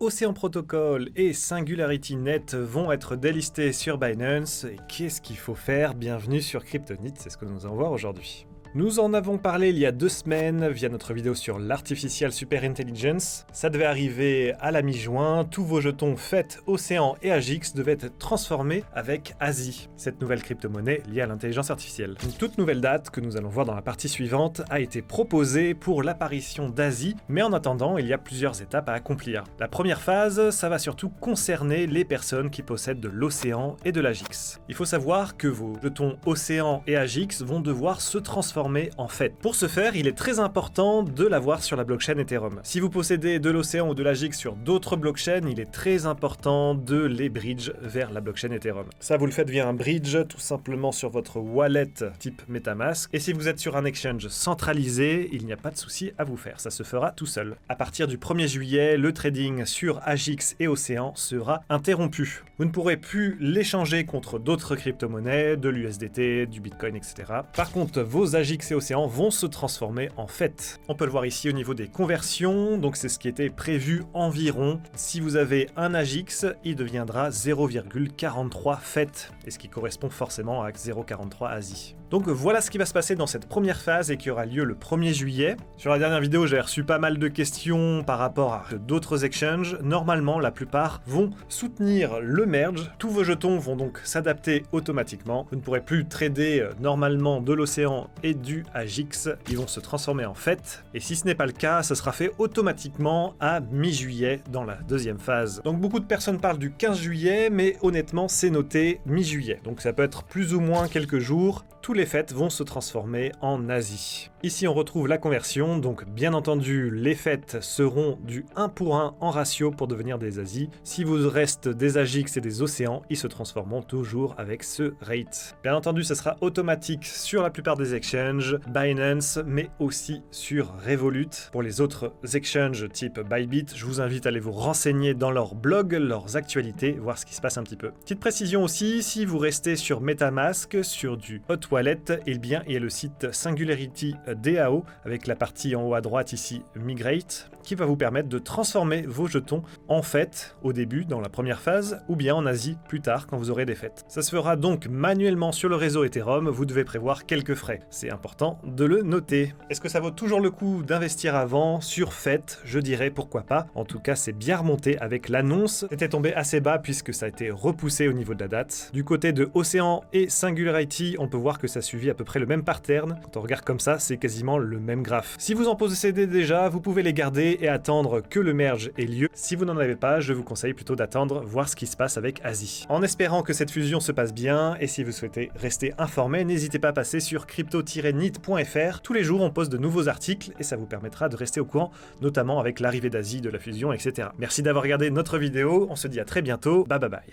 Ocean Protocol et Singularity Net vont être délistés sur Binance. Et qu'est-ce qu'il faut faire? Bienvenue sur Cryptonite, c'est ce que nous allons voir aujourd'hui. Nous en avons parlé il y a 2 semaines via notre vidéo sur l'Artificial Super Intelligence. Ça devait arriver à la mi-juin, tous vos jetons FET, Océan et AGIX devaient être transformés avec ASI, cette nouvelle crypto-monnaie liée à l'intelligence artificielle. Une toute nouvelle date, que nous allons voir dans la partie suivante, a été proposée pour l'apparition d'ASI, mais en attendant, il y a plusieurs étapes à accomplir. La première phase, ça va surtout concerner les personnes qui possèdent de l'Océan et de l'AGIX. Il faut savoir que vos jetons Océan et AGIX vont devoir se transformer en FET. Pour ce faire, il est très important de l'avoir sur la blockchain Ethereum. Si vous possédez de l'Océan ou de l'AGIX sur d'autres blockchains, il est très important de les bridge vers la blockchain Ethereum. Ça, vous le faites via un bridge, tout simplement sur votre wallet type MetaMask. Et si vous êtes sur un exchange centralisé, il n'y a pas de souci à vous faire. Ça se fera tout seul. À partir du 1er juillet, le trading sur AGIX et Océan sera interrompu. Vous ne pourrez plus l'échanger contre d'autres crypto-monnaies, de l'USDT, du Bitcoin, etc. Par contre, vos AGIX et Océan vont se transformer en FET. On peut le voir ici au niveau des conversions, donc c'est ce qui était prévu environ. Si vous avez un AGIX, il deviendra 0,43 FET, et ce qui correspond forcément à 0,43 ASI. Donc voilà ce qui va se passer dans cette première phase et qui aura lieu le 1er juillet. Sur la dernière vidéo, j'ai reçu pas mal de questions par rapport à d'autres exchanges. Normalement, la plupart vont soutenir le merge. Tous vos jetons vont donc s'adapter automatiquement. Vous ne pourrez plus trader normalement de l'Océan et du AGIX. Ils vont se transformer en FET. Et si ce n'est pas le cas, ça sera fait automatiquement à mi-juillet dans la deuxième phase. Donc beaucoup de personnes parlent du 15 juillet, mais honnêtement, c'est noté mi-juillet. Donc ça peut être plus ou moins quelques jours. Tous les FET vont se transformer en ASI. Ici, on retrouve la conversion, donc bien entendu, les FET seront du 1 pour 1 en ratio pour devenir des ASI. Si vous reste des AGIX et des Océans, ils se transformeront toujours avec ce rate. Bien entendu, ça sera automatique sur la plupart des exchanges, Binance, mais aussi sur Revolut. Pour les autres exchanges type Bybit, je vous invite à aller vous renseigner dans leur blog, leurs actualités, voir ce qui se passe un petit peu. Petite précision aussi, si vous restez sur MetaMask, sur du Hot Wallet, eh bien, il y a le site Singularity DAO avec la partie en haut à droite ici Migrate qui va vous permettre de transformer vos jetons en FET au début dans la première phase ou bien en ASI plus tard quand vous aurez des FET. Ça se fera donc manuellement sur le réseau Ethereum, vous devez prévoir quelques frais. C'est important de le noter. Est-ce que ça vaut toujours le coup d'investir avant sur FET? Je dirais pourquoi pas. En tout cas, c'est bien remonté avec l'annonce. C'était tombé assez bas puisque ça a été repoussé au niveau de la date. Du côté de Océan et Singularity, on peut voir que ça suit à peu près le même pattern. Quand on regarde comme ça, c'est quasiment le même graphe. Si vous en possédez déjà, vous pouvez les garder et attendre que le merge ait lieu. Si vous n'en avez pas, je vous conseille plutôt d'attendre, voir ce qui se passe avec ASI. En espérant que cette fusion se passe bien, et si vous souhaitez rester informé, n'hésitez pas à passer sur crypto-nit.fr. Tous les jours, on poste de nouveaux articles et ça vous permettra de rester au courant, notamment avec l'arrivée d'ASI, de la fusion, etc. Merci d'avoir regardé notre vidéo. On se dit à très bientôt. Bye bye bye.